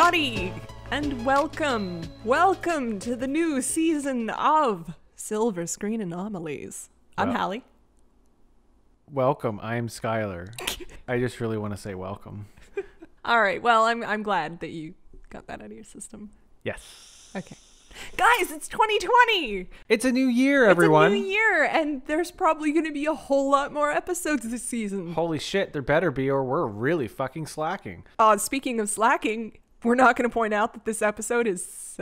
everybody, and welcome to the new season of Silver Screen Anomalies. I'm Hallie. Welcome, I'm Skyler. I just really want to say welcome. All right, well, I'm glad that you got that out of your system. Yes. Okay. Guys, it's 2020! It's a new year, everyone. It's a new year, and there's probably going to be a whole lot more episodes this season. Holy shit, there better be, or we're really fucking slacking. Speaking of slacking, we're not going to point out that this episode is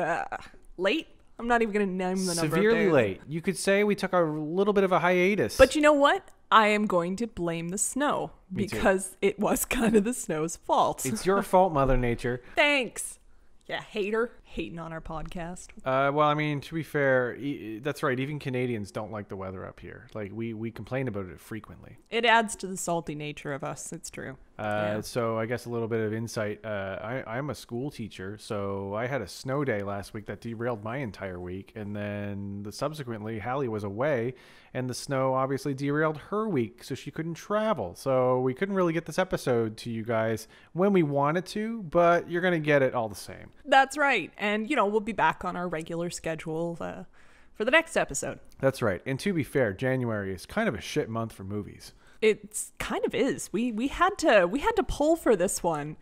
late. I'm not even going to name the number. Severely late. You could say we took a little bit of a hiatus. But you know what? I am going to blame the snow because it was kind of the snow's fault. It's your fault, Mother Nature. Thanks. Yeah, hater. Hating on our podcast. Well, I mean, to be fair, that's right. Even Canadians don't like the weather up here. Like, we complain about it frequently. It adds to the salty nature of us. It's true. Yeah. So I guess a little bit of insight. I'm a school teacher, so I had a snow day last week that derailed my entire week. And then subsequently, Hallie was away, and the snow obviously derailed her week, so she couldn't travel. So we couldn't really get this episode to you guys when we wanted to, but you're going to get it all the same. That's right. And, we'll be back on our regular schedule for the next episode. That's right. And to be fair, January is kind of a shit month for movies. It's kind of is. We had to pull for this one,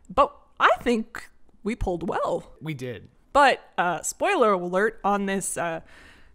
but I think we pulled well. We did. But spoiler alert on this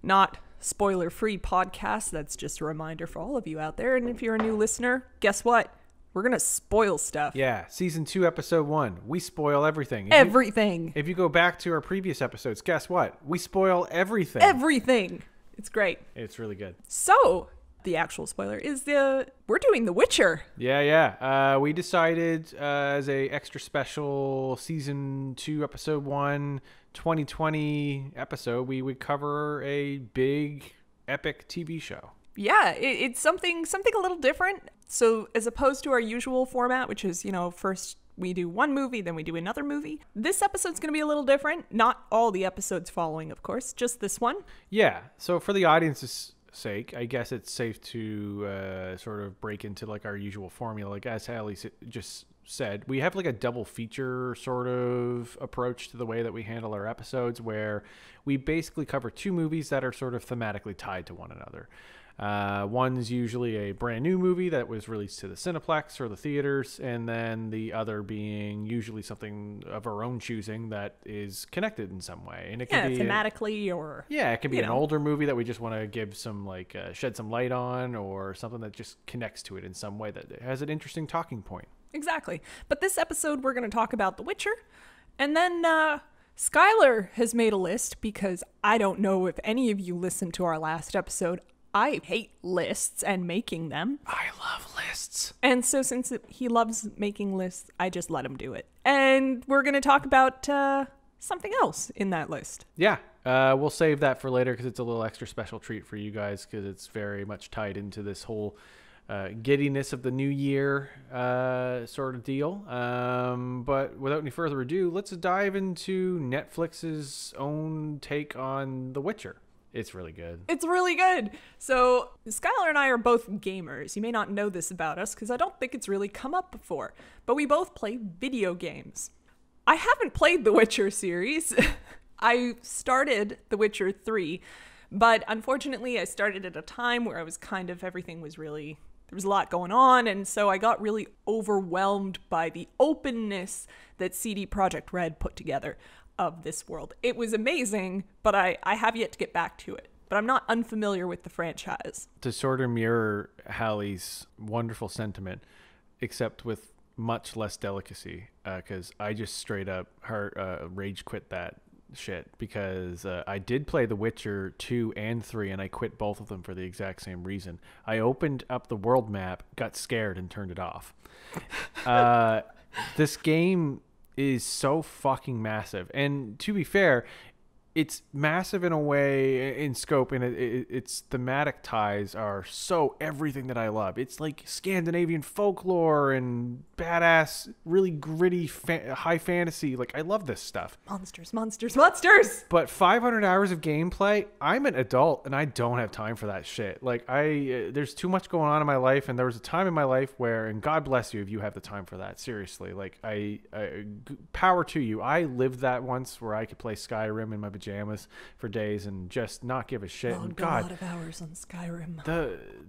not spoiler-free podcast. That's just a reminder for all of you out there. And if you're a new listener, guess what? We're going to spoil stuff. Yeah. Season 2, episode 1. We spoil everything. If you go back to our previous episodes, guess what? We spoil everything. Everything. It's great. It's really good. So, the actual spoiler is we're doing The Witcher. Yeah. We decided as a extra special Season 2, episode 1, 2020 episode, we would cover a big, epic TV show. Yeah, it's something a little different. So as opposed to our usual format, which is, first we do one movie, then we do another movie, this episode's going to be a little different. Not all the episodes following, of course, just this one. Yeah, so for the audience's sake, I guess it's safe to sort of break into like our usual formula. Like as Hallie just said, we have like a double feature sort of approach to the way that we handle our episodes, where we basically cover two movies that are sort of thematically tied to one another. One's usually a brand new movie that was released to the Cineplex or the theaters, and then the other being usually something of our own choosing that is connected in some way. And it can be thematically it can be an older movie that we just want to give some shed some light on, or something that just connects to it in some way that has an interesting talking point. Exactly. But this episode we're going to talk about The Witcher, and then Skyler has made a list because I don't know if any of you listened to our last episode. I hate lists and making them. I love lists. And so since he loves making lists, I just let him do it. And we're going to talk about something else in that list. Yeah, we'll save that for later because it's a little extra special treat for you guys, because it's very much tied into this whole giddiness of the new year sort of deal. But without any further ado, let's dive into Netflix's own take on The Witcher. It's really good. It's really good. So Skyler and I are both gamers. You may not know this about us because I don't think it's really come up before, but we both play video games. I haven't played the Witcher series. I started The Witcher 3, but unfortunately I started at a time where I was everything was really, there was a lot going on, and so I got really overwhelmed by the openness that CD Projekt Red put together of this world. It was amazing, but I have yet to get back to it. But I'm not unfamiliar with the franchise. To sort of mirror Hallie's wonderful sentiment, except with much less delicacy, because I just straight up rage quit that shit, because I did play The Witcher 2 and 3, and I quit both of them for the exact same reason. I opened up the world map, got scared, and turned it off. This game is so fucking massive. And to be fair, it's massive in a way in scope, and its thematic ties are so everything that I love. It's like Scandinavian folklore and badass, really gritty, high fantasy. Like, I love this stuff. Monsters, monsters, monsters! But 500 hours of gameplay, I'm an adult, and I don't have time for that shit. Like, there's too much going on in my life, and there was a time in my life where, and God bless you if you have the time for that, seriously. Like, power to you. I lived that once where I could play Skyrim in my pajamas for days and just not give a shit. Logged a lot of hours on Skyrim.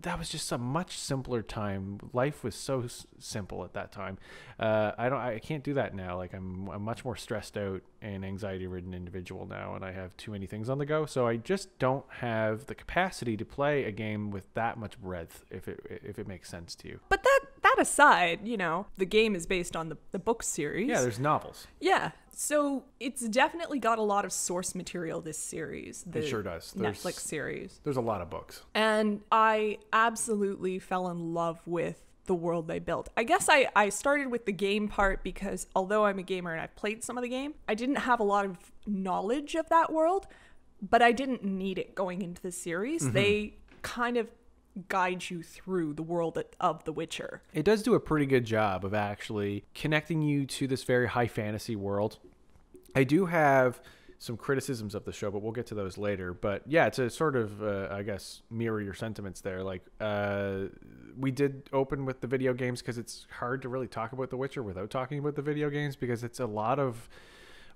That was just a much simpler time. Life was so simple at that time. I can't do that now. Like, I'm a much more stressed out and anxiety ridden individual now, and I have too many things on the go, so I just don't have the capacity to play a game with that much breadth, if it makes sense to you. But that aside, you know, the game is based on the book series. Yeah, there's novels. Yeah. So it's definitely got a lot of source material, this series. It sure does. Netflix series. There's a lot of books. And I absolutely fell in love with the world they built. I guess I started with the game part because although I'm a gamer and I've played some of the game, I didn't have a lot of knowledge of that world, but I didn't need it going into the series. Mm-hmm. They kind of guide you through the world of The Witcher. It does do a pretty good job of actually connecting you to this very high fantasy world. I do have some criticisms of the show, but we'll get to those later. But yeah, to sort of, I guess, mirror your sentiments there. Like, we did open with the video games because it's hard to really talk about The Witcher without talking about the video games, because it's a lot of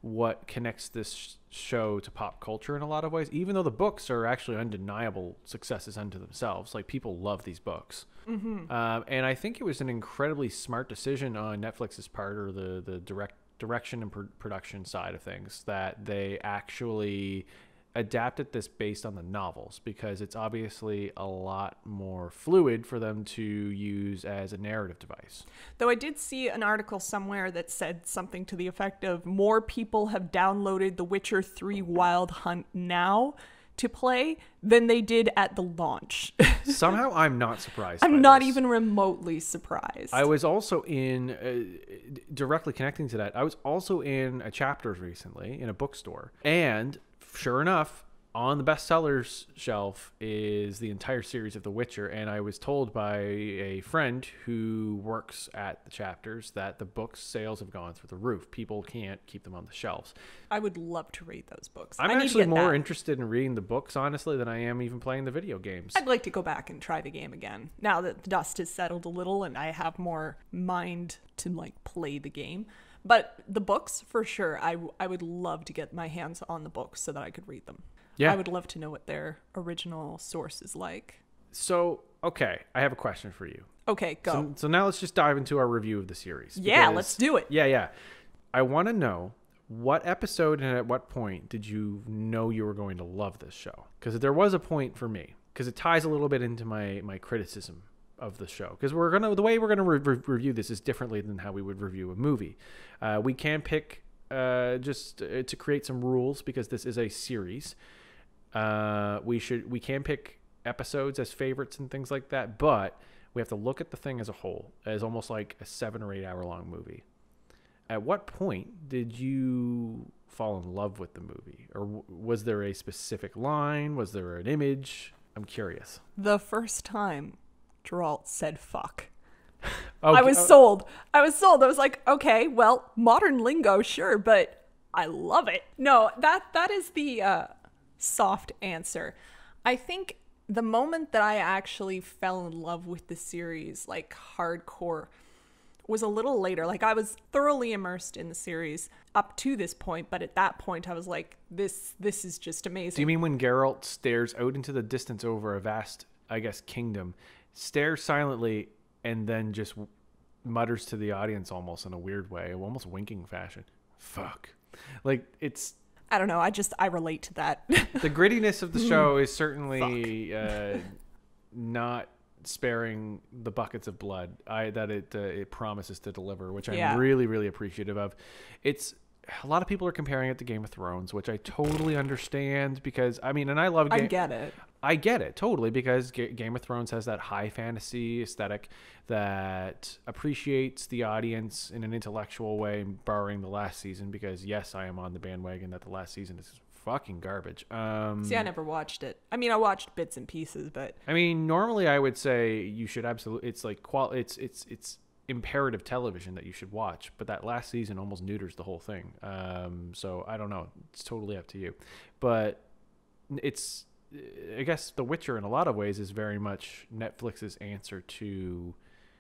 what connects this show to pop culture in a lot of ways, even though the books are actually undeniable successes unto themselves. Like, people love these books. Mm-hmm. And I think it was an incredibly smart decision on Netflix's part, or the direction and production side of things, that they actually adapted this based on the novels, because it's obviously a lot more fluid for them to use as a narrative device. Though I did see an article somewhere that said something to the effect of more people have downloaded The Witcher 3 Wild Hunt now to play than they did at the launch. Somehow I'm not surprised. I'm not even remotely surprised. I was also in, directly connecting to that, I was also in a Chapters recently in a bookstore, and sure enough, on the bestsellers shelf is the entire series of The Witcher, and I was told by a friend who works at the Chapters that the book's sales have gone through the roof. People can't keep them on the shelves. I would love to read those books. I'm actually more interested in reading the books, honestly, than I am even playing the video games. I'd like to go back and try the game again, now that the dust has settled a little and I have more mind to, like, play the game. But the books, for sure, I would love to get my hands on the books so that I could read them. Yeah. I would love to know what their original source is like. So, okay, I have a question for you. Okay, go. So now let's just dive into our review of the series. Yeah, let's do it. Yeah. I want to know, what episode and at what point did you know you were going to love this show? Because there was a point for me, because it ties a little bit into my criticism of the show, because the way we're gonna review this is differently than how we would review a movie. We can pick just to create some rules, because this is a series. We can pick episodes as favorites and things like that, but we have to look at the thing as a whole, as almost like a 7 or 8 hour long movie. At what point did you fall in love with the movie, or was there a specific line? Was there an image? I'm curious. The first time Geralt said fuck, okay. I was sold. I was like, okay, well, modern lingo, sure, but I love it. No, that is the soft answer. I think the moment that I actually fell in love with the series, like hardcore, was a little later. Like, I was thoroughly immersed in the series up to this point, but at that point I was like, this is just amazing. Do you mean when Geralt stares out into the distance over a vast, I guess, kingdom, stares silently, and then just mutters to the audience almost in a weird way, almost winking fashion, fuck? Like, it's, I don't know, I relate to that. The grittiness of the show is certainly not sparing the buckets of blood that it promises to deliver, which I'm really, really appreciative of. It's, a lot of people are comparing it to Game of Thrones, which I totally understand, because I mean, and I love I get it totally, because Game of Thrones has that high fantasy aesthetic that appreciates the audience in an intellectual way, barring the last season, because yes, I am on the bandwagon that the last season is fucking garbage. See, I never watched it. I mean, I watched bits and pieces, but I mean, normally I would say you should absolutely. It's like it's imperative television that you should watch. But that last season almost neuters the whole thing. So I don't know. It's totally up to you. But it's, I guess, The Witcher in a lot of ways is very much Netflix's answer to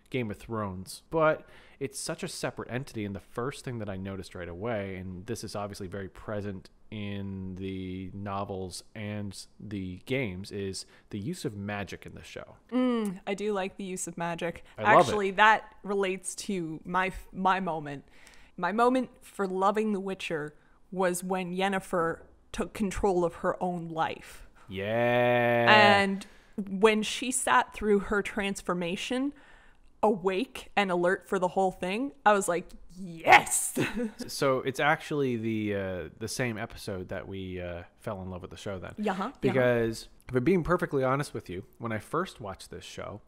Game of Thrones, but it's such a separate entity. And the first thing that I noticed right away, and this is obviously very present in the novels and the games, is the use of magic in the show. I do like the use of magic. I love Actually, it. that relates to my moment. My moment for loving The Witcher was when Yennefer took control of her own life. Yeah. And when she sat through her transformation, awake and alert for the whole thing, I was like, yes. So it's actually the same episode that we fell in love with the show then. Yeah. Because if I'm being perfectly honest with you, when I first watched this show,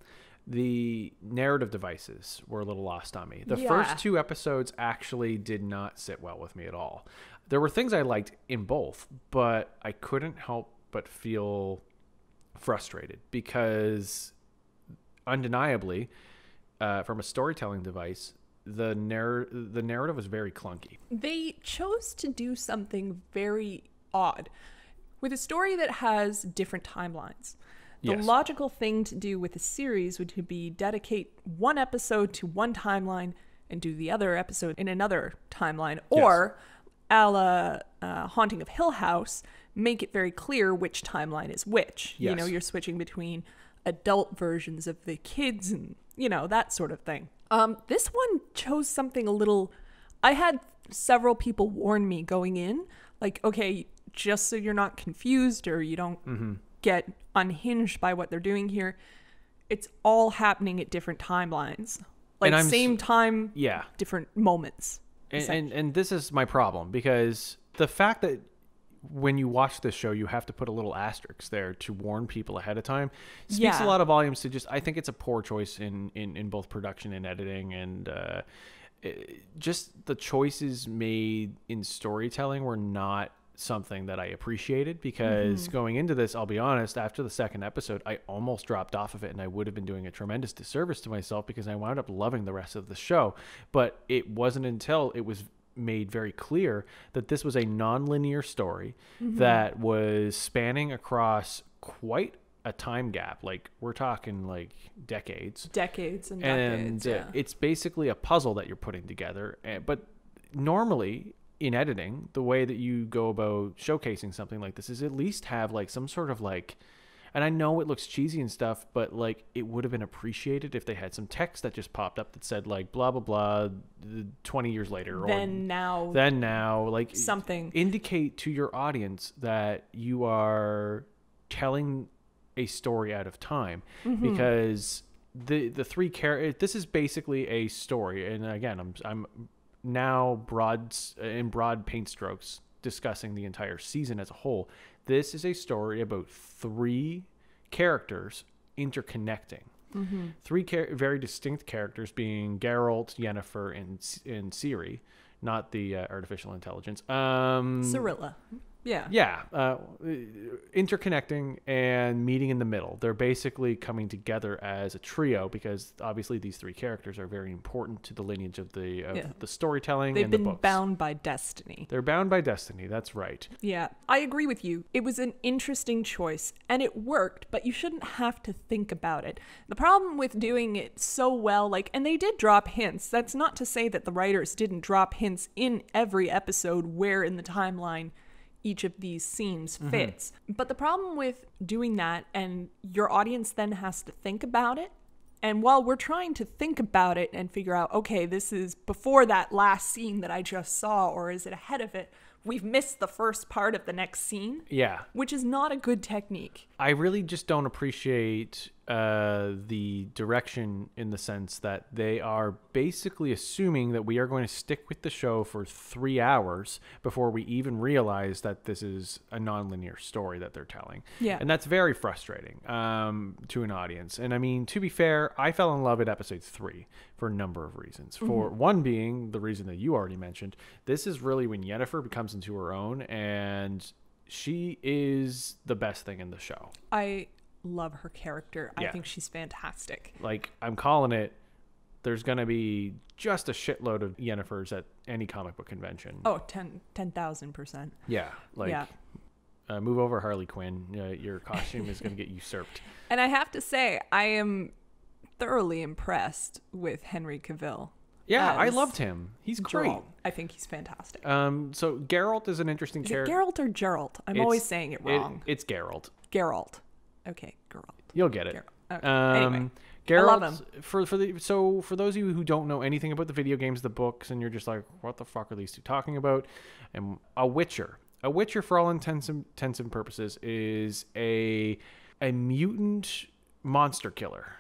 the narrative devices were a little lost on me. The first 2 episodes actually did not sit well with me at all. There were things I liked in both, but I couldn't help but feel frustrated because undeniably, from a storytelling device, the narrative was very clunky. They chose to do something very odd with a story that has different timelines. The Yes. logical thing to do with a series would be dedicate one episode to one timeline and do the other episode in another timeline, or a la Haunting of Hill House, make it very clear which timeline is which. Yes. You know, you're switching between adult versions of the kids and, you know, that sort of thing. This one chose something a little... I had several people warn me going in, like, okay, just so you're not confused or you don't get unhinged by what they're doing here, it's all happening at different timelines. Like, same time, different moments. And this is my problem, because the fact that when you watch this show, you have to put a little asterisk there to warn people ahead of time speaks a lot of volumes to just, I think it's a poor choice in both production and editing, and just the choices made in storytelling were not something that I appreciated, because going into this, I'll be honest, after the second episode, I almost dropped off of it, and I would have been doing a tremendous disservice to myself because I wound up loving the rest of the show. But it wasn't until it was made very clear that this was a non-linear story that was spanning across quite a time gap. Like, we're talking like decades and decades. It's basically a puzzle that you're putting together. But normally in editing, the way that you go about showcasing something like this is at least have like some sort of like, and I know it looks cheesy and stuff, but like it would have been appreciated if they had some text that just popped up that said like blah blah blah 20 years later, then now, like something. Indicate to your audience that you are telling a story out of time, because the three characters, this is basically a story, and again I'm now in broad paint strokes discussing the entire season as a whole. This is a story about 3 characters interconnecting. Three very distinct characters, being Geralt, Yennefer, and Ciri, not the artificial intelligence. Cirilla. Interconnecting and meeting in the middle. They're basically coming together as a trio, because obviously these 3 characters are very important to the lineage of the storytelling. They've and been the books. bound by destiny. They're bound by destiny. That's right. Yeah, I agree with you. It was an interesting choice, and it worked, but you shouldn't have to think about it. The problem with doing it so well, and they did drop hints. That's not to say that the writers didn't drop hints in every episode where in the timeline each of these scenes fits. But the problem with doing that, and your audience then has to think about it, and while we're trying to think about it and figure out, okay, this is before that last scene that I just saw, or is it ahead of it, we've missed the first part of the next scene. Yeah. Which is not a good technique. I really just don't appreciate the direction, in the sense that they are basically assuming that we are going to stick with the show for 3 hours before we even realize that this is a nonlinear story that they're telling. Yeah. And that's very frustrating to an audience. And I mean, to be fair, I fell in love with episode 3 for a number of reasons. For one being the reason that you already mentioned, this is really when Yennefer comes into her own, and she is the best thing in the show. I love her character. I Yeah. think she's fantastic. Like, I'm calling it. There's going to be just a shitload of Yennifers at any comic book convention. Oh, 10,000%. Yeah. Like, Yeah. Move over, Harley Quinn. Your costume is going to get usurped. And I have to say, I am thoroughly impressed with Henry Cavill. Yeah, I as loved him. He's great. Geralt. I think he's fantastic. So Geralt is an interesting Is it character. Geralt or Geralt? I'm always saying it wrong. It's Geralt. Geralt. Okay, Geralt. You'll get it. Okay. Anyway, Geralt, I love him. For those of you who don't know anything about the video games, the books, and you're just like, what the fuck are these two talking about? And a Witcher, for all intents and purposes, is a mutant monster killer.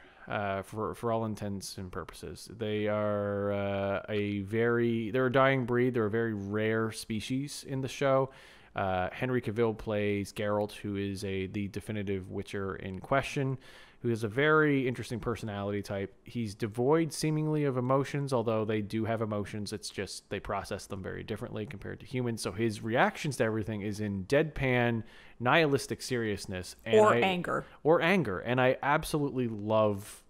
For all intents and purposes, they are they're a dying breed. They're a very rare species in the show. Henry Cavill plays Geralt, who is the definitive Witcher in question, who has a very interesting personality type. He's devoid seemingly of emotions, although they do have emotions. It's just they process them very differently compared to humans. So his reactions to everything is in deadpan, nihilistic seriousness. Anger. Or anger. And I absolutely love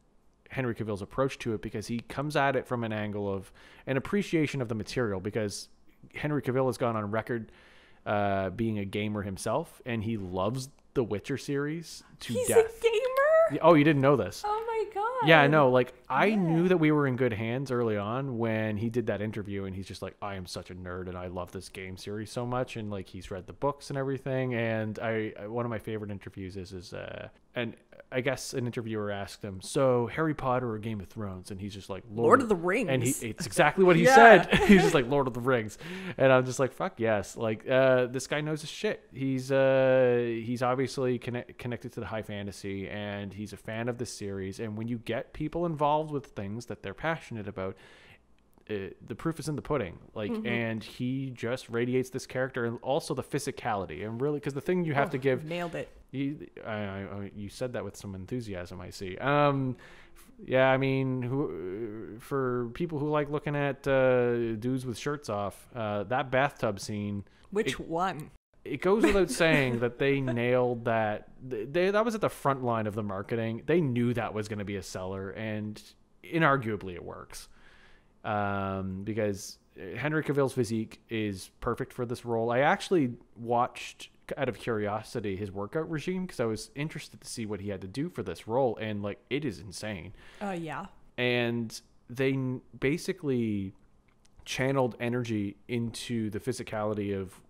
Henry Cavill's approach to it because he comes at it from an angle of an appreciation of the material, because Henry Cavill has gone on record being a gamer himself, and he loves the Witcher series to He's death. a gamer? Oh, you didn't know this? Oh my god. Yeah, no, like I knew that we were in good hands early on when he did that interview, and he's just like, I am such a nerd and I love this game series so much, and like he's read the books and everything. And I one of my favorite interviews is and I guess an interviewer asked him, so Harry Potter or Game of Thrones? And he's just like, Lord of the Rings. And it's exactly what he Yeah. said. He's just like, Lord of the Rings. And I'm just like, fuck yes. Like, this guy knows his shit. He's obviously connected to the high fantasy, and he's a fan of the series. And when you get people involved with things that they're passionate about, the proof is in the pudding. Like, and he just radiates this character, and also the physicality. And really, because the thing you have to give, nailed it. you said that with some enthusiasm, I see. Yeah, I mean, for people who like looking at dudes with shirts off, that bathtub scene. Which one? It goes without saying that they nailed that. That was at the front line of the marketing. They knew that was going to be a seller, and inarguably it works. Because Henry Cavill's physique is perfect for this role. I actually watched, out of curiosity, his workout regime, because I was interested to see what he had to do for this role, and like it is insane. Yeah. And they basically channeled energy into the physicality of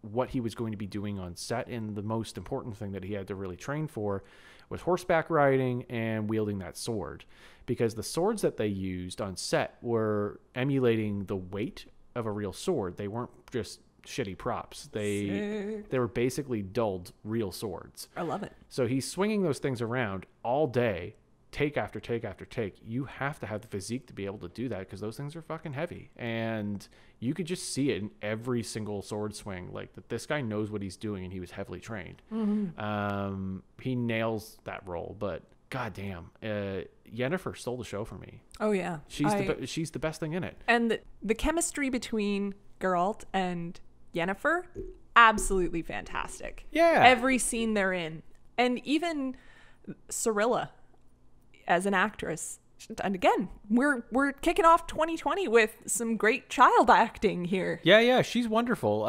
what he was going to be doing on set, and the most important thing that he had to really train for was horseback riding and wielding that sword, because the swords that they used on set were emulating the weight of a real sword. They weren't just shitty props. They were basically dulled real swords. I love it. So he's swinging those things around all day, take after take after take. You have to have the physique to be able to do that, because those things are fucking heavy, and you could just see it in every single sword swing, like that this guy knows what he's doing, and he was heavily trained. He nails that role, but goddamn, Yennefer stole the show for me. Oh yeah, she's the best thing in it. And the chemistry between Geralt and Yennefer, absolutely fantastic. Yeah, every scene they're in, and even Cirilla as an actress. And again, we're kicking off 2020 with some great child acting here. Yeah, she's wonderful.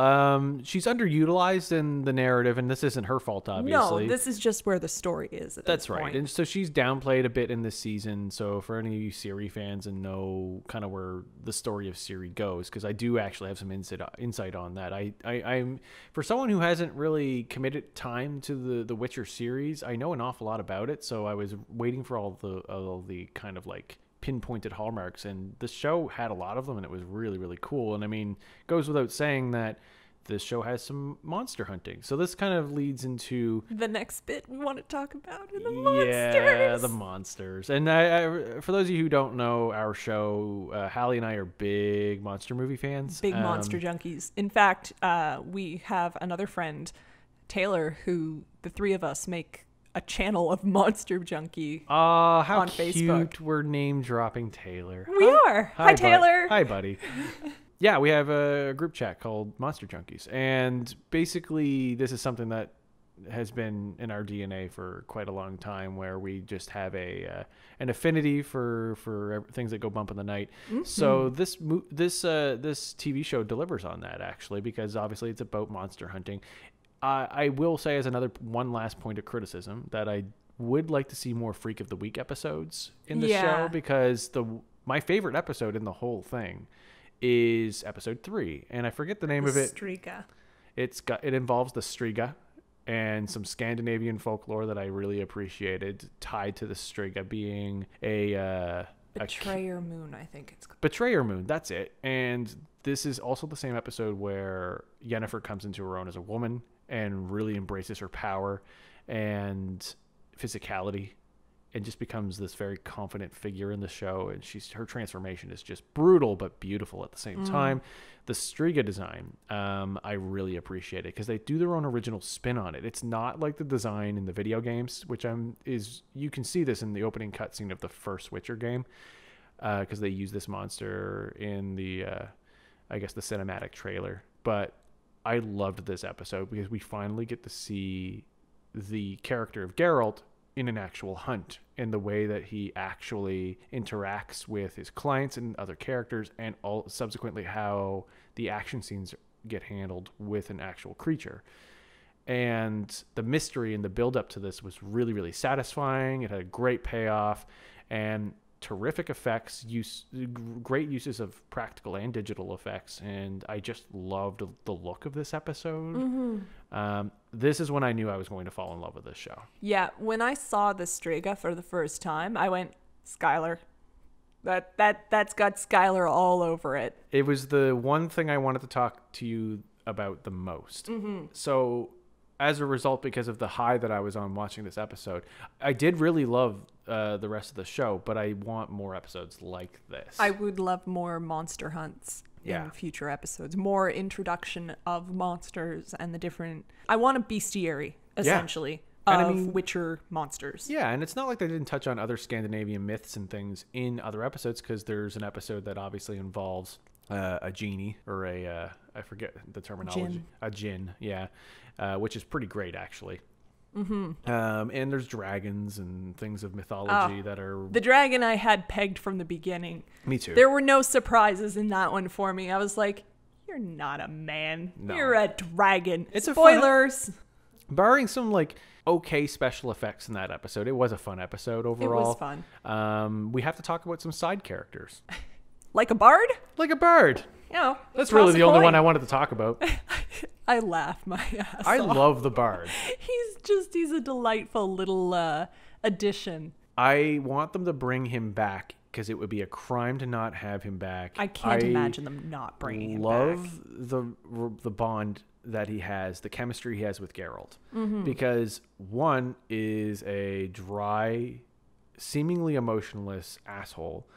She's underutilized in the narrative, and this isn't her fault, obviously. No, this is just where the story is at That's this right. point. And so she's downplayed a bit in this season. So for any of you Ciri fans and know kind of where the story of Ciri goes, because I do actually have some insight on that. I'm for someone who hasn't really committed time to the Witcher series, I know an awful lot about it. So I was waiting for all the kind of like pinpointed hallmarks, and the show had a lot of them, and it was really, really cool. And I mean, goes without saying that this show has some monster hunting. So this kind of leads into the next bit we want to talk about, the monsters. Yeah, the monsters. And I, for those of you who don't know our show, Hallie and I are big monster movie fans. Big monster junkies. In fact, we have another friend, Taylor, who the three of us make a channel of Monster Junkie how on cute. Facebook. We're name dropping Taylor. We are. Hi, Taylor. Hi, buddy. Yeah, we have a group chat called Monster Junkies. And basically, this is something that has been in our DNA for quite a long time, where we just have an affinity for things that go bump in the night. Mm-hmm. So this TV show delivers on that, actually, because obviously it's about monster hunting. I will say, as one last point of criticism, that I would like to see more Freak of the Week episodes in the show, because my favorite episode in the whole thing is episode 3, and I forget the name of it. Striga. It involves the Striga and some Scandinavian folklore that I really appreciated, tied to the Striga being a Betrayer Moon, I think it's called. Betrayer Moon, that's it. And this is also the same episode where Yennefer comes into her own as a woman and really embraces her power and physicality, and just becomes this very confident figure in the show. And her transformation is just brutal but beautiful at the same time. The Striga design, I really appreciate it, because they do their own original spin on it. It's not like the design in the video games, which you can see this in the opening cutscene of the first Witcher game, because they use this monster in the cinematic trailer. But I loved this episode because we finally get to see the character of Geralt in an actual hunt, in the way that he actually interacts with his clients and other characters, and subsequently how the action scenes get handled with an actual creature. And the mystery and the build up to this was really, really satisfying. It had a great payoff and terrific effects, great uses of practical and digital effects, and I just loved the look of this episode. Mm-hmm. This is when I knew I was going to fall in love with this show. Yeah, when I saw the Striga for the first time, I went, Skyler. That's got Skyler all over it. It was the one thing I wanted to talk to you about the most. Mm-hmm. So as a result, because of the high that I was on watching this episode, I did really love the rest of the show, but I want more episodes like this. I would love more monster hunts in future episodes, more introduction of monsters and the different... I want a bestiary, essentially, of Witcher monsters. Yeah, and it's not like they didn't touch on other Scandinavian myths and things in other episodes, because there's an episode that obviously involves a genie, or I forget the terminology. A djinn, yeah, which is pretty great, actually. Mm-hmm. And there's dragons and things of mythology that are... The dragon I had pegged from the beginning. Me too. There were no surprises in that one for me. I was like, you're not a man. No. You're a dragon. It's Spoilers. Barring some okay special effects in that episode, it was a fun episode overall. It was fun. We have to talk about some side characters. Like a bard? Like a bard. That's really the only one I wanted to talk about. I laugh my ass I off. love the bard. He's a delightful little addition. I want them to bring him back, because it would be a crime to not have him back. I can't imagine them not bringing him back. I love the bond that he has, the chemistry he has with Geralt. Mm-hmm. Because one is a dry, seemingly emotionless asshole,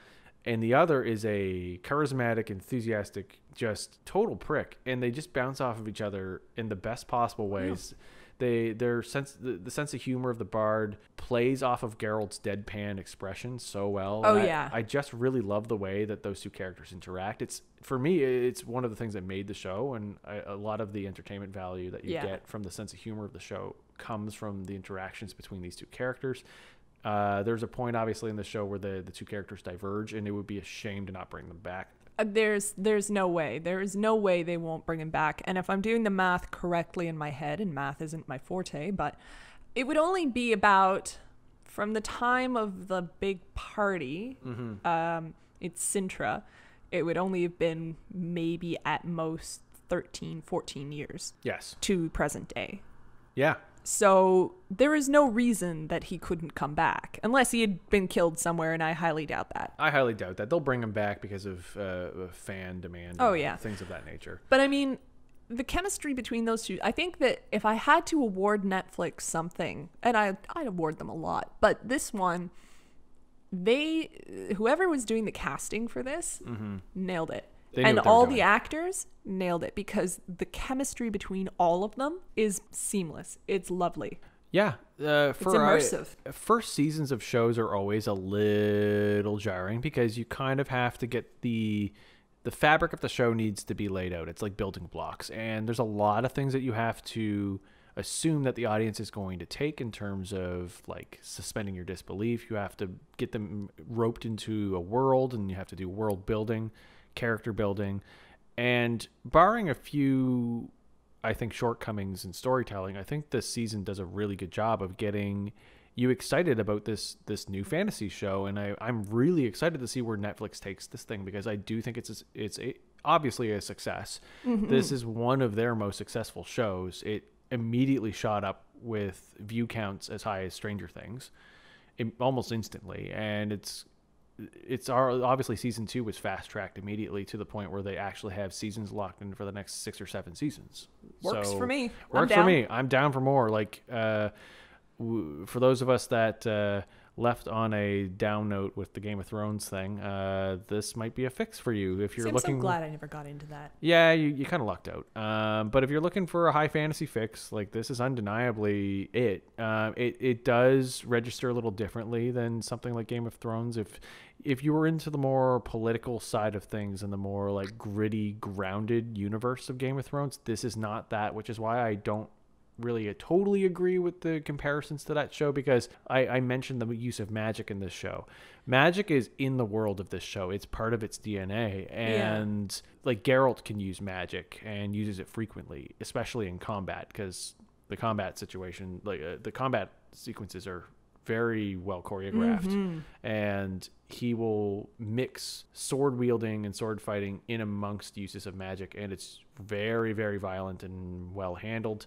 and the other is a charismatic, enthusiastic, just total prick, and they just bounce off of each other in the best possible ways. Yeah. The sense of humor of the bard plays off of Geralt's deadpan expression so well. I just really love the way that those two characters interact. For me, it's one of the things that made the show, and a lot of the entertainment value that you get from the sense of humor of the show comes from the interactions between these two characters. There's a point, obviously, in the show where the two characters diverge, and it would be a shame to not bring them back. There's no way. There is no way they won't bring him back. And if I'm doing the math correctly in my head, and math isn't my forte, but it would only be about, from the time of the big party, it's Sintra, it would only have been maybe at most 13, 14 years. Yes. To present day. Yeah. So there is no reason that he couldn't come back, unless he had been killed somewhere, and I highly doubt that. I highly doubt that. They'll bring him back because of fan demand and things of that nature. But I mean, the chemistry between those two, I think that if I had to award Netflix something, and I'd award them a lot, but this one, whoever was doing the casting for this nailed it. And all the actors nailed it, because the chemistry between all of them is seamless. It's lovely. Yeah. It's immersive. First seasons of shows are always a little jarring, because you kind of have to get the fabric of the show needs to be laid out. It's like building blocks, and there's a lot of things that you have to assume that the audience is going to take in terms of like suspending your disbelief. You have to get them roped into a world, and you have to do world building, character building, and barring a few, I think, shortcomings in storytelling, I think this season does a really good job of getting you excited about this new fantasy show, and I'm really excited to see where Netflix takes this thing, because I do think it's obviously a success. This is one of their most successful shows. It immediately shot up with view counts as high as Stranger Things, almost instantly, and it's obviously season 2 was fast tracked immediately to the point where they actually have seasons locked in for the next 6 or 7 seasons. Works for me. Works for me. I'm down for more. Like, for those of us that left on a down note with the Game of Thrones thing, this might be a fix for you if you're looking. I'm so glad I never got into that. Yeah, you kind of lucked out. But if you're looking for a high fantasy fix, like, this is undeniably it. It does register a little differently than something like Game of Thrones. If you were into the more political side of things and the more like gritty, grounded universe of Game of Thrones, this is not that, which is why I don't really totally agree with the comparisons to that show, because I mentioned the use of magic in this show. Magic is in the world of this show. It's part of its DNA, and like Geralt can use magic and uses it frequently, especially in combat, because the combat situation, like the combat sequences are very well choreographed, and he will mix sword wielding and sword fighting in amongst uses of magic, and it's very, very violent and well handled.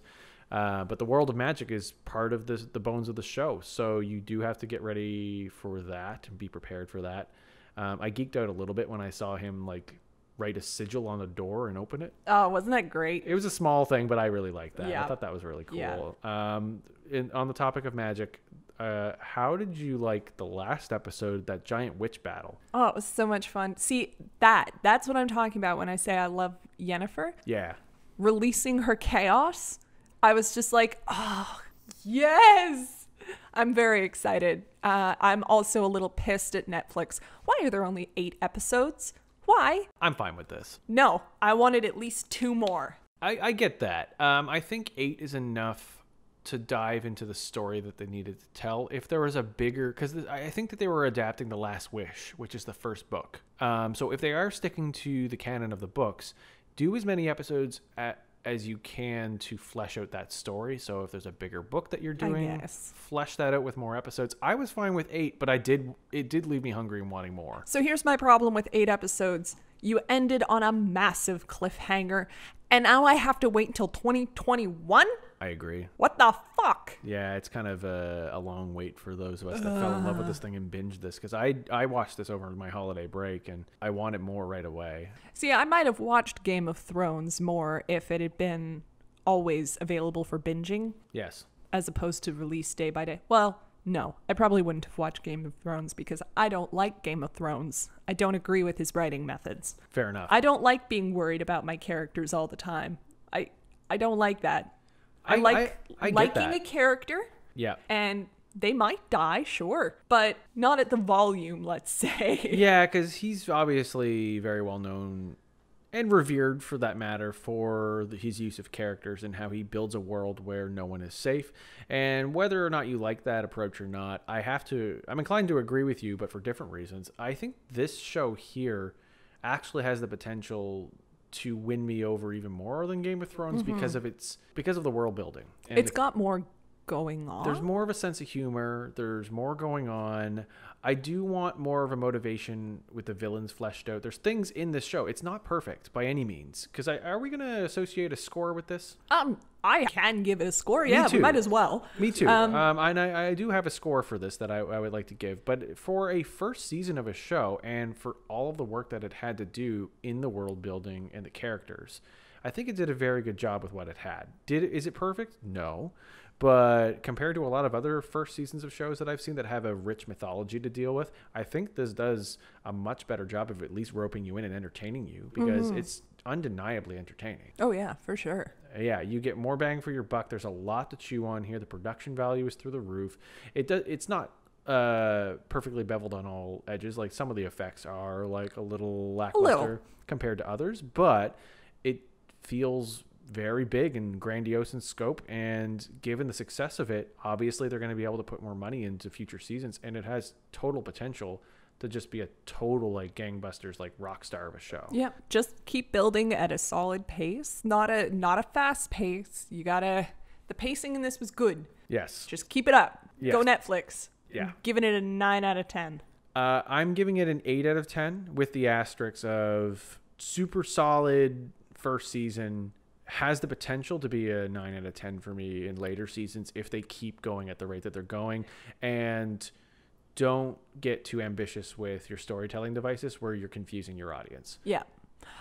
But the world of magic is part of the bones of the show, so you do have to get ready for that and be prepared for that. I geeked out a little bit when I saw him like write a sigil on a door and open it. Oh, wasn't that great? It was a small thing, but I really liked that. Yeah. I thought that was really cool. Yeah. On the topic of magic, how did you like the last episode, that giant witch battle? Oh, it was so much fun. See, that's what I'm talking about when I say I love Yennefer. Yeah. Releasing her chaos. I was just like, oh, yes. I'm very excited. I'm also a little pissed at Netflix. Why are there only 8 episodes? Why? I'm fine with this. No, I wanted at least 2 more. I get that. I think 8 is enough to dive into the story that they needed to tell. If there was a bigger, because I think that they were adapting The Last Wish, which is the first book. So if they are sticking to the canon of the books, do as many episodes as you can to flesh out that story. So if there's a bigger book that you're doing, flesh that out with more episodes. I was fine with 8, but it did leave me hungry and wanting more. So here's my problem with 8 episodes. You ended on a massive cliffhanger, and now I have to wait until 2021? I agree. What the fuck? Yeah, it's kind of a long wait for those of us that fell in love with this thing and binged this, because I watched this over my holiday break, and I wanted more right away. See, I might have watched Game of Thrones more if it had been always available for binging. Yes. As opposed to release day by day. Well, no, I probably wouldn't have watched Game of Thrones because I don't like Game of Thrones. I don't agree with his writing methods. Fair enough. I don't like being worried about my characters all the time. I don't like that. I like liking a character. Yeah. And they might die, sure, but not at the volume, let's say. Yeah, because he's obviously very well known and revered, for that matter, for his use of characters and how he builds a world where no one is safe. And whether or not you like that approach or not, I'm inclined to agree with you, but for different reasons. I think this show here actually has the potential to win me over even more than Game of Thrones because of the world building. And it's got more going on. There's more of a sense of humor. There's more going on. I do want more of a motivation with the villains fleshed out. There's things in this show. It's not perfect by any means. Because are we going to associate a score with this? I can give it a score. Yeah, we might as well. Me too. And I do have a score for this that I would like to give. But for a first season of a show, and for all of the work that it had to do in the world building and the characters, I think it did a very good job with what it had. Is it perfect? No. But compared to a lot of other first seasons of shows that I've seen that have a rich mythology to deal with, I think this does a much better job of at least roping you in and entertaining you, because it's undeniably entertaining. Oh, yeah, for sure. Yeah, you get more bang for your buck. There's a lot to chew on here. The production value is through the roof. It's not perfectly beveled on all edges. Like some of the effects are like a little lackluster compared to others, but it feels very big and grandiose in scope, and given the success of it, obviously they're going to be able to put more money into future seasons, and it has total potential to just be a total like gangbusters, like rock star of a show. Yeah, just keep building at a solid pace, not a fast pace. The pacing in this was good. Yes. Just keep it up. Yes. Go Netflix. Yeah. I'm giving it a 9 out of 10. I'm giving it an 8 out of 10 with the asterisks of super solid first season, has the potential to be a 9 out of 10 for me in later seasons if they keep going at the rate that they're going, and don't get too ambitious with your storytelling devices where you're confusing your audience. Yeah.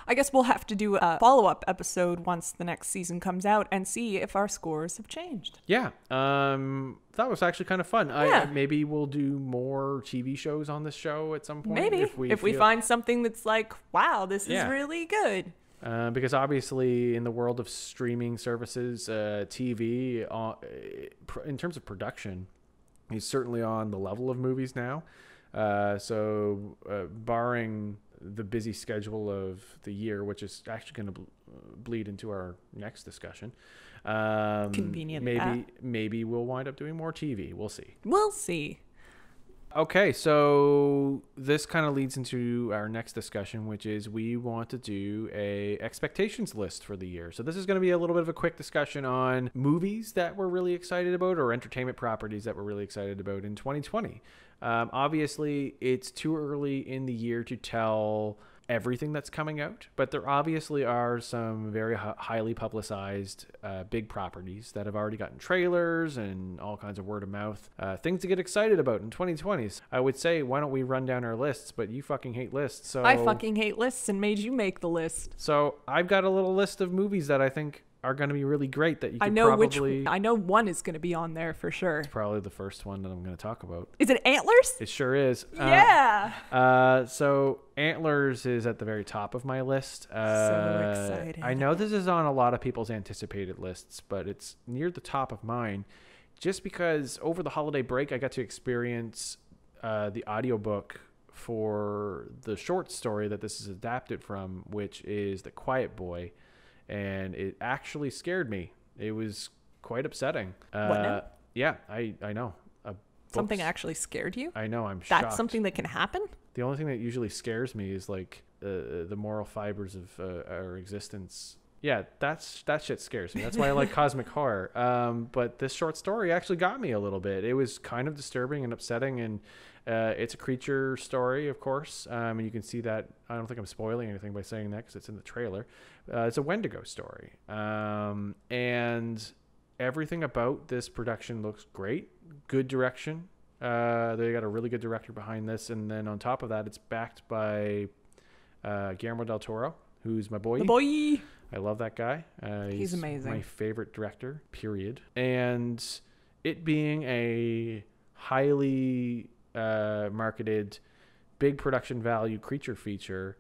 I guess we'll have to do a follow-up episode once the next season comes out and see if our scores have changed. Yeah. That was actually kind of fun. Yeah. Maybe we'll do more TV shows on this show at some point. Maybe. If we find something that's like, wow, this is really good. Because obviously in the world of streaming services, TV, in terms of production, is certainly on the level of movies now. So barring the busy schedule of the year, which is actually going to bleed into our next discussion. Convenient. Maybe we'll wind up doing more TV. We'll see. We'll see. Okay, so this kind of leads into our next discussion, which is we want to do a expectations list for the year. So this is going to be a little bit of a quick discussion on movies that we're really excited about, or entertainment properties that we're really excited about in 2020. Obviously, it's too early in the year to tell everything that's coming out, but there obviously are some very highly publicized big properties that have already gotten trailers and all kinds of word of mouth, things to get excited about in 2020. I would say, why don't we run down our lists, but you fucking hate lists. So I fucking hate lists and made you make the list. So I've got a little list of movies that I think are going to be really great that you could I know one is going to be on there for sure. It's probably the first one that I'm going to talk about. Is it Antlers? It sure is. Yeah. So Antlers is at the very top of my list. So excited. I know this is on a lot of people's anticipated lists, but it's near the top of mine just because over the holiday break, I got to experience the audiobook for the short story that this is adapted from, which is The Quiet Boy. And it actually scared me. It was quite upsetting. What now? Yeah, I know. Something actually scared you? I know, I'm shocked. That's something that can happen? The only thing that usually scares me is like the moral fibers of our existence. Yeah, that shit scares me. That's why I like cosmic horror. But this short story actually got me a little bit. It was kind of disturbing and upsetting, and it's a creature story, of course. And you can see that. I don't think I'm spoiling anything by saying that because it's in the trailer. It's a Wendigo story. And everything about this production looks great. Good direction. They got a really good director behind this. And then on top of that, it's backed by Guillermo del Toro, who's my boy. The boy. I love that guy. He's amazing. My favorite director, period. And it being a highly marketed, big production value creature feature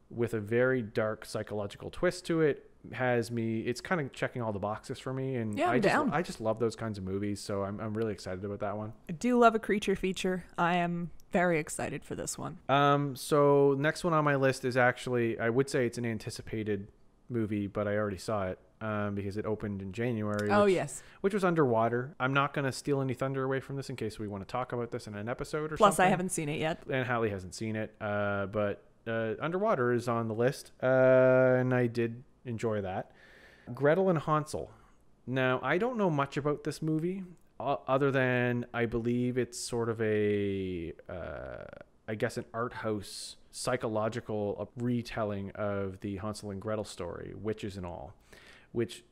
with a very dark psychological twist to it it's kind of checking all the boxes for me. And yeah, I just love those kinds of movies. So I'm really excited about that one. I do love a creature feature. I am very excited for this one. So next one on my list is actually, I would say it's an anticipated movie, but I already saw it because it opened in January. Which was Underwater. I'm not going to steal any thunder away from this in case we want to talk about this in an episode or something. Plus, I haven't seen it yet. And Hallie hasn't seen it. But Underwater is on the list, and I did enjoy that. Gretel and Hansel. Now, I don't know much about this movie other than I believe it's sort of I guess an art house psychological retelling of the Hansel and Gretel story, witches and all, which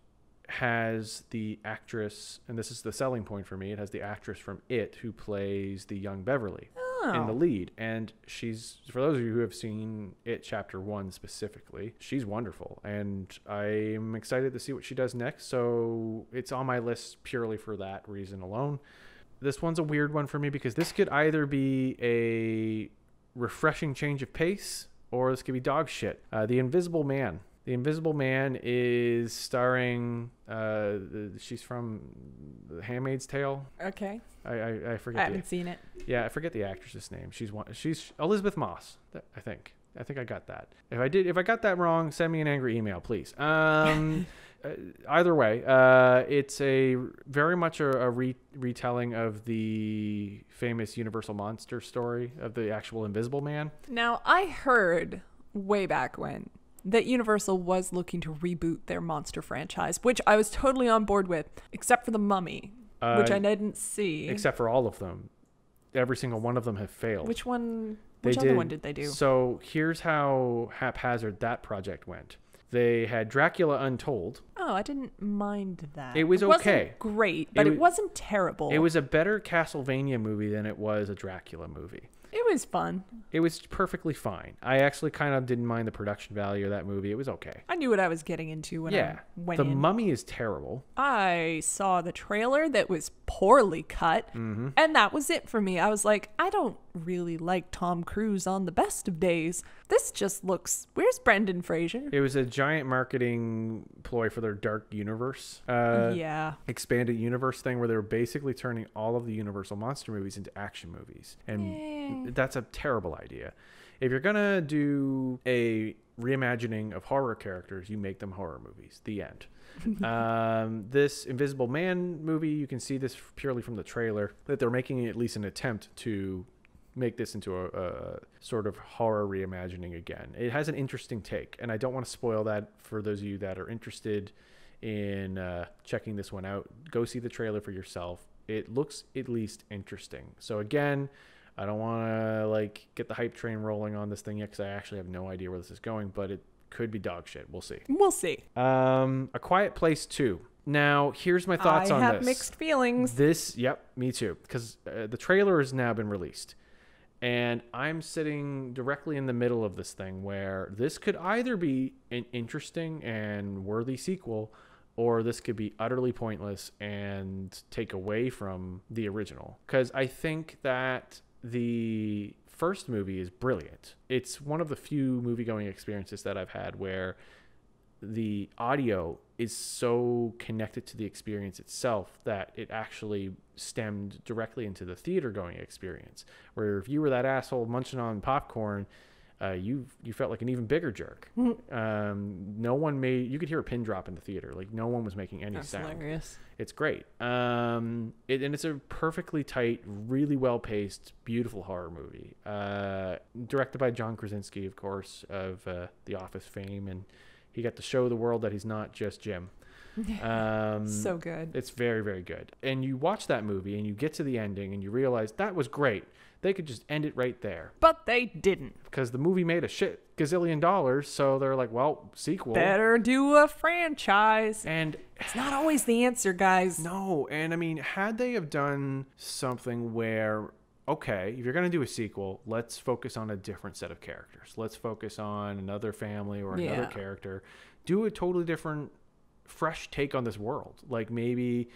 has the actress, and this is the selling point for me, it has the actress from It who plays the young Beverly in the lead. And she's, for those of you who have seen It Chapter 1 specifically, she's wonderful. And I'm excited to see what she does next. So it's on my list purely for that reason alone. This one's a weird one for me because this could either be a refreshing change of pace or this could be dog shit. The Invisible Man. The Invisible Man is starring. She's from The Handmaid's Tale. Okay. I forget. I haven't seen it. Yeah, I forget the actress's name. She's Elizabeth Moss. I think I got that. If I got that wrong, send me an angry email, please. Either way, it's a very much a retelling of the famous Universal monster story of the actual Invisible Man. Now, I heard way back when that Universal was looking to reboot their monster franchise, which I was totally on board with, except for The Mummy, which I didn't see. Except for all of them. Every single one of them have failed. Which one? Which other one did they do? So here's how haphazard that project went. They had Dracula Untold. Oh, I didn't mind that. It was okay. Wasn't great, but it wasn't terrible. It was a better Castlevania movie than it was a Dracula movie. It was fun. It was perfectly fine. I actually kind of didn't mind the production value of that movie. It was okay. I knew what I was getting into when I went in. The Mummy is terrible. I saw the trailer that was poorly cut, and that was it for me. I was like, I don't really like Tom Cruise on the best of days. This just looks... Where's Brendan Fraser? It was a giant marketing ploy for their Dark Universe. Expanded universe thing where they were basically turning all of the Universal monster movies into action movies. And that's a terrible idea. If you're going to do a reimagining of horror characters, you make them horror movies. The end. This Invisible Man movie, you can see this purely from the trailer, that they're making at least an attempt to make this into a sort of horror reimagining again. It has an interesting take, and I don't want to spoil that for those of you that are interested in checking this one out. Go see the trailer for yourself. It looks at least interesting. So again, I don't want to get the hype train rolling on this thing yet because I actually have no idea where this is going, but it could be dog shit. We'll see. We'll see. A Quiet Place 2. Now, here's my thoughts on this. I have mixed feelings. Yep, me too, because the trailer has now been released. And I'm sitting directly in the middle of this thing where this could either be an interesting and worthy sequel, or this could be utterly pointless and take away from the original. Because I think that the first movie is brilliant. It's one of the few movie-going experiences that I've had where the audio is so connected to the experience itself that it actually stemmed directly into the theater-going experience. Where if you were that asshole munching on popcorn, you felt like an even bigger jerk. No one you could hear a pin drop in the theater. No one was making any sound. That's hilarious. It's great. And it's a perfectly tight, really well-paced, beautiful horror movie. Directed by John Krasinski, of course, of The Office fame. And he got to show the world that he's not just Jim. So good. It's very, very good. And you watch that movie and you get to the ending and you realize that was great. They could just end it right there. But they didn't. Because the movie made a shit gazillion dollars, so they're like, well, sequel. Better do a franchise. And it's not always the answer, guys. No, and I mean, had they have done something where, okay, if you're going to do a sequel, let's focus on a different set of characters. Let's focus on another family or another character. Do a totally different, fresh take on this world. Maybe...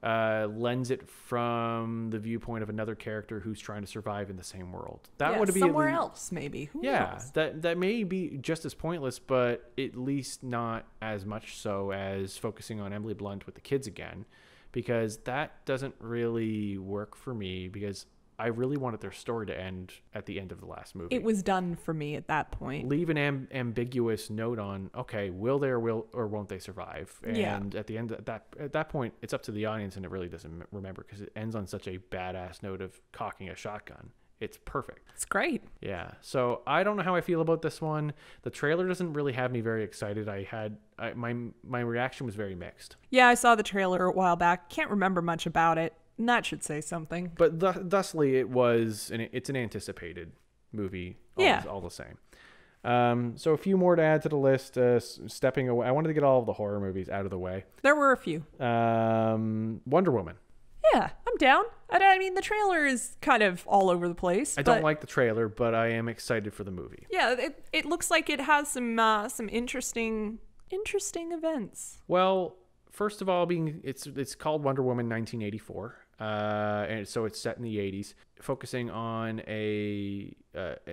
lends it from the viewpoint of another character who's trying to survive in the same world. That would be somewhere else, maybe. Who knows? that may be just as pointless, but at least not as much so as focusing on Emily Blunt with the kids again, because that doesn't really work for me. Because I really wanted their story to end at the end of the last movie. It was done for me at that point. Leave an ambiguous note on, okay, will they or won't they survive? And at the end at that point, it's up to the audience, and it really doesn't remember because it ends on such a badass note of cocking a shotgun. It's perfect. It's great. Yeah. So I don't know how I feel about this one. The trailer doesn't really have me very excited. My reaction was very mixed. Yeah, I saw the trailer a while back. Can't remember much about it. And that should say something. But thusly, it's an anticipated movie. All the same. So a few more to add to the list. Stepping away, I wanted to get all of the horror movies out of the way. There were a few. Wonder Woman. Yeah, I'm down. I mean, the trailer is kind of all over the place. I don't like the trailer, but I am excited for the movie. Yeah, it looks like it has some interesting events. Well, first of all, it's called Wonder Woman 1984. and so it's set in the 80s, focusing on an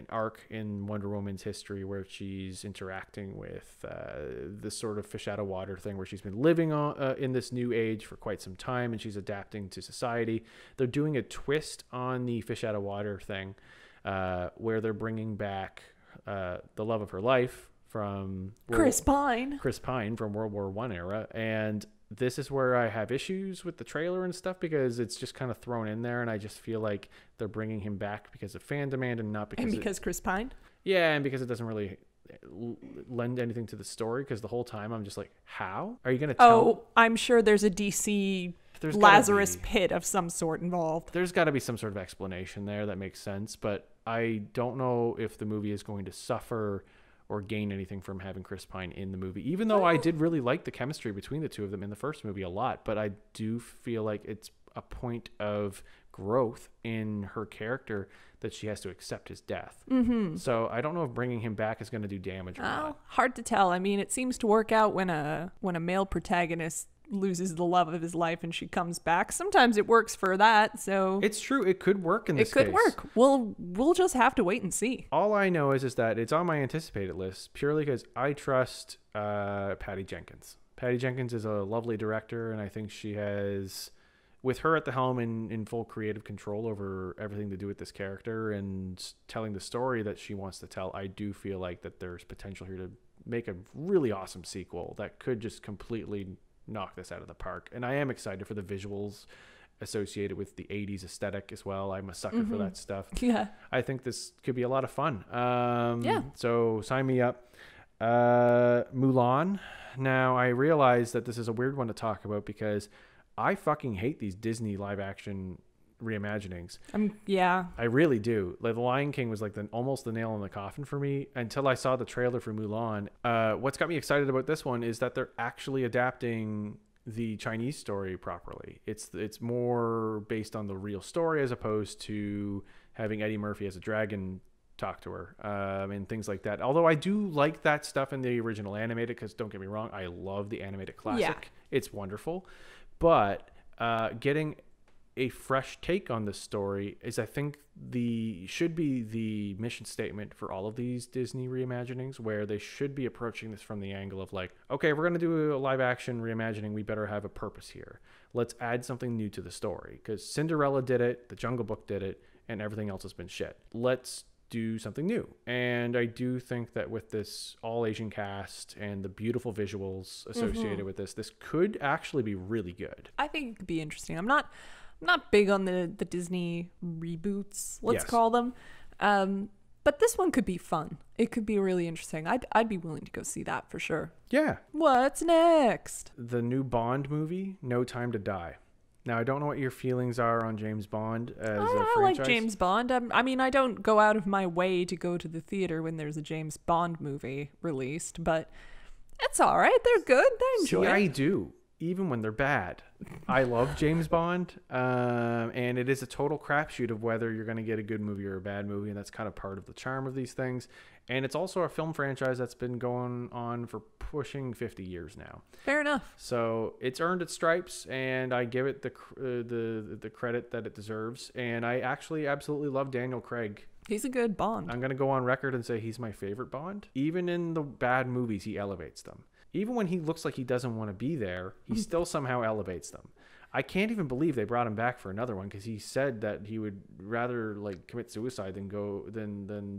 arc in Wonder Woman's history where she's interacting with this sort of fish out of water thing, where she's been living in this new age for quite some time, and she's adapting to society. They're doing a twist on the fish out of water thing, where they're bringing back the love of her life from Chris Pine from World War I era. And this is where I have issues with the trailer and stuff, because it's just kind of thrown in there, and I just feel like they're bringing him back because of fan demand and not because Chris Pine. Yeah, and because it doesn't really lend anything to the story, because the whole time I'm just like, how are you going to tell? Oh, I'm sure there's a DC Lazarus pit of some sort involved. There's got to be some sort of explanation there that makes sense, but I don't know if the movie is going to suffer or gain anything from having Chris Pine in the movie, even though I did really like the chemistry between the two of them in the first movie a lot. But I do feel like it's a point of growth in her character that she has to accept his death. Mm-hmm. So I don't know if bringing him back is going to do damage or not. Hard to tell. I mean, it seems to work out when a male protagonist loses the love of his life and she comes back. Sometimes it works for that, so it's true. It could work in this case. It could work. We'll just have to wait and see. All I know is that it's on my anticipated list purely because I trust Patty Jenkins. Patty Jenkins is a lovely director, and I think she has, with her at the helm in full creative control over everything to do with this character and telling the story that she wants to tell, I do feel like that there's potential here to make a really awesome sequel that could just completely knock this out of the park. And I am excited for the visuals associated with the 80s aesthetic as well. I'm a sucker for that stuff. Yeah. I think this could be a lot of fun. Yeah. So sign me up. Mulan. Now, I realize that this is a weird one to talk about because I fucking hate these Disney live action reimaginings. Yeah. I really do. Like, The Lion King was like almost the nail in the coffin for me until I saw the trailer for Mulan. What's got me excited about this one is that they're actually adapting the Chinese story properly. It's more based on the real story as opposed to having Eddie Murphy as a dragon talk to her and things like that. Although I do like that stuff in the original animated, because don't get me wrong, I love the animated classic. Yeah. It's wonderful. But getting a fresh take on this story is, I think, should be the mission statement for all of these Disney reimaginings, where they should be approaching this from the angle of like, okay, we're going to do a live action reimagining, we better have a purpose here. Let's add something new to the story, because Cinderella did it, The Jungle Book did it, and everything else has been shit. Let's do something new. And I do think that with this all Asian cast and the beautiful visuals associated with this could actually be really good. I think it could be interesting. I'm not big on the Disney reboots, let's call them. But this one could be fun. It could be really interesting. I'd be willing to go see that for sure. Yeah. What's next? The new Bond movie, No Time to Die. Now, I don't know what your feelings are on James Bond as a franchise. I like James Bond. I mean, I don't go out of my way to go to the theater when there's a James Bond movie released, but it's all right. They're good. I enjoy it. I do, even when they're bad. I love James Bond, and it is a total crapshoot of whether you're going to get a good movie or a bad movie, and that's kind of part of the charm of these things. And it's also a film franchise that's been going on for pushing 50 years now. Fair enough. So it's earned its stripes, and I give it the credit that it deserves. And I actually absolutely love Daniel Craig. He's a good Bond. I'm going to go on record and say he's my favorite Bond. Even in the bad movies, he elevates them. Even when he looks like he doesn't want to be there, he still somehow elevates them. I can't even believe they brought him back for another one, because he said that he would rather like commit suicide than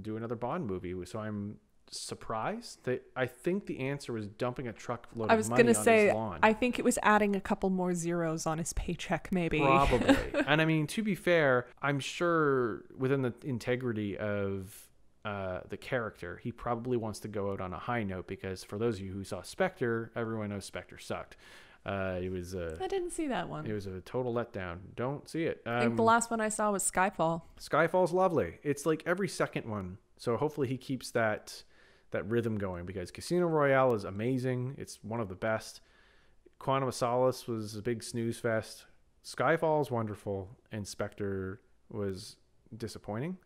do another Bond movie. So I'm surprised. I think the answer was dumping a truckload of money on his lawn. I think it was adding a couple more zeros on his paycheck, maybe. Probably. And I mean, to be fair, I'm sure within the integrity of the character, he probably wants to go out on a high note, because for those of you who saw Spectre, everyone knows Spectre sucked. I didn't see that one. It was a total letdown. Don't see it. I think the last one I saw was Skyfall. Skyfall's lovely. It's like every second one. So hopefully he keeps that rhythm going, because Casino Royale is amazing. It's one of the best. Quantum of Solace was a big snooze fest. Skyfall is wonderful, and Spectre was disappointing.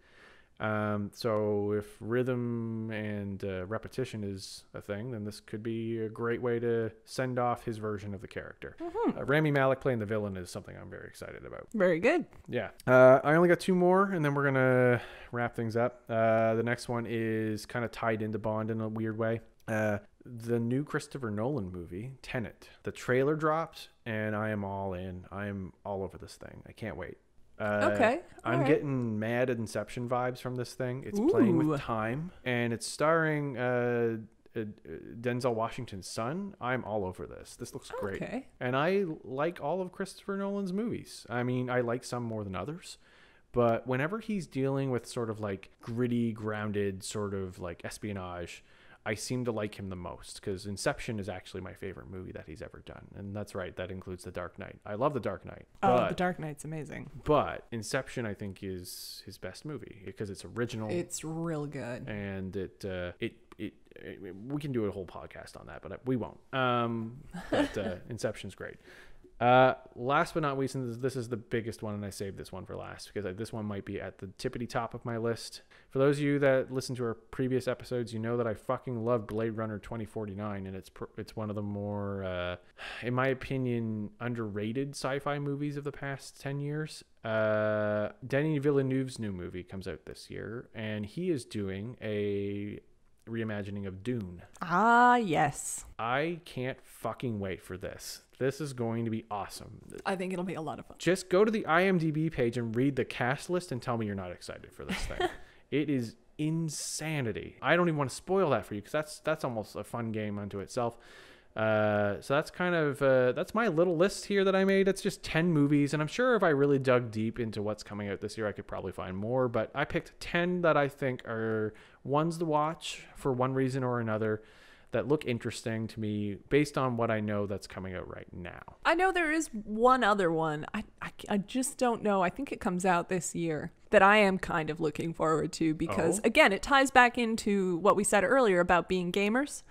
So if rhythm and repetition is a thing, then this could be a great way to send off his version of the character. Rami Malek playing the villain is something I'm very excited about. Very good. Yeah. I only got 2 more, and then we're going to wrap things up. The next one is kind of tied into Bond in a weird way. The new Christopher Nolan movie, Tenet. The trailer dropped, and I am all in. I am all over this thing. I can't wait. Okay. I'm getting mad Inception vibes from this thing. It's playing with time, and it's starring Denzel Washington's son. I'm all over this. This looks great. Okay. And I like all of Christopher Nolan's movies. I mean, I like some more than others. But whenever he's dealing with sort of like gritty, grounded sort of like espionage, I seem to like him the most, because Inception is actually my favorite movie that he's ever done. And that's right. That includes The Dark Knight. I love The Dark Knight. The Dark Knight's amazing. But Inception, I think, is his best movie because it's original. It's real good. And we can do a whole podcast on that, but we won't. But Inception's great. Last but not least, and this is the biggest one, and I saved this one for last because this one might be at the tippity top of my list. For those of you that listen to our previous episodes, you know that I fucking love Blade Runner 2049, and it's one of the more, in my opinion, underrated sci-fi movies of the past 10 years. Denis Villeneuve's new movie comes out this year, and he is doing a reimagining of Dune. Ah, yes. I can't fucking wait for this. This is going to be awesome. I think it'll be a lot of fun. Just go to the IMDb page and read the cast list and tell me you're not excited for this thing. It is insanity. I don't even want to spoil that for you because that's almost a fun game unto itself. So that's kind of that's my little list here that I made. It's just 10 movies, and I'm sure if I really dug deep into what's coming out this year, I could probably find more, but I picked 10 that I think are ones to watch for one reason or another that look interesting to me based on what I know that's coming out right now. I know there is one other one. I just don't know. I think it comes out this year that I am kind of looking forward to because, again, it ties back into what we said earlier about being gamers.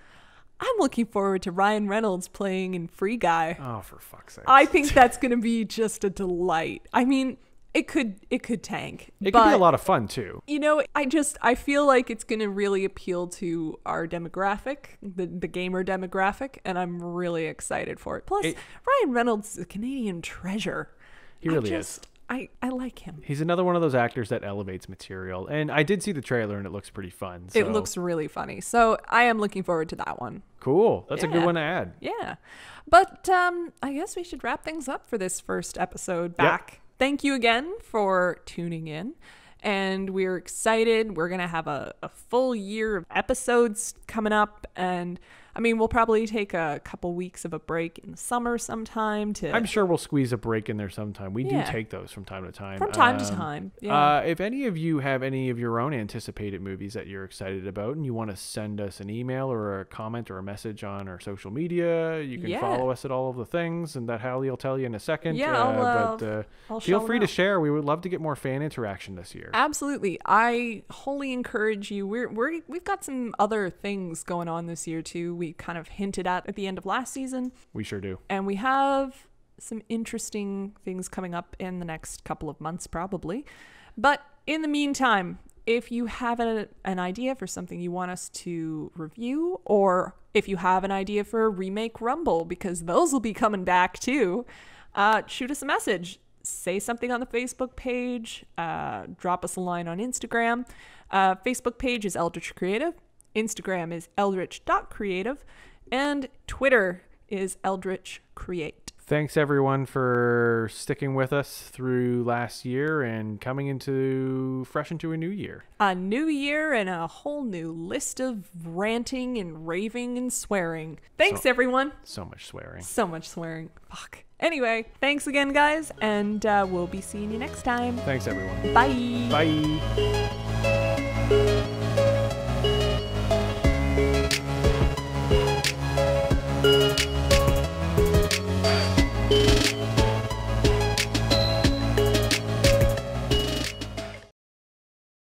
I'm looking forward to Ryan Reynolds playing in Free Guy. Oh, for fuck's sake. I think that's going to be just a delight. I mean, it could tank. It could be a lot of fun too. You know, I feel like it's going to really appeal to our demographic, the gamer demographic, and I'm really excited for it. Plus, Ryan Reynolds is a Canadian treasure. He really is. I like him. He's another one of those actors that elevates material. And I did see the trailer and it looks pretty fun. So. It looks really funny. So I am looking forward to that one. Cool. That's a good one to add. Yeah. But I guess we should wrap things up for this first episode back. Yep. Thank you again for tuning in. And we're excited. We're going to have a full year of episodes coming up. And I mean, we'll probably take a couple weeks of a break in the summer sometime I'm sure we'll squeeze a break in there sometime. We do take those from time to time. From time to time, yeah. If any of you have any of your own anticipated movies that you're excited about and you want to send us an email or a comment or a message on our social media, you can follow us at all of the things, and that Hallie will tell you in a second. Yeah, I'll feel free to share. We would love to get more fan interaction this year. Absolutely. I wholly encourage you. We've got some other things going on this year too. We kind of hinted at the end of last season. We sure do. And we have some interesting things coming up in the next couple of months probably. But in the meantime, if you have an idea for something you want us to review, or if you have an idea for a remake Rumble, because those will be coming back too, shoot us a message. Say something on the Facebook page. Drop us a line on Instagram. Facebook page is Eldritch Creative. Instagram is eldritch.creative, and Twitter is Eldritch Create. Thanks everyone for sticking with us through last year and coming fresh into a new year. A new year and a whole new list of ranting and raving and swearing. Thanks everyone. So much swearing. So much swearing. Fuck. Anyway, thanks again guys, and we'll be seeing you next time. Thanks everyone. Bye. Bye.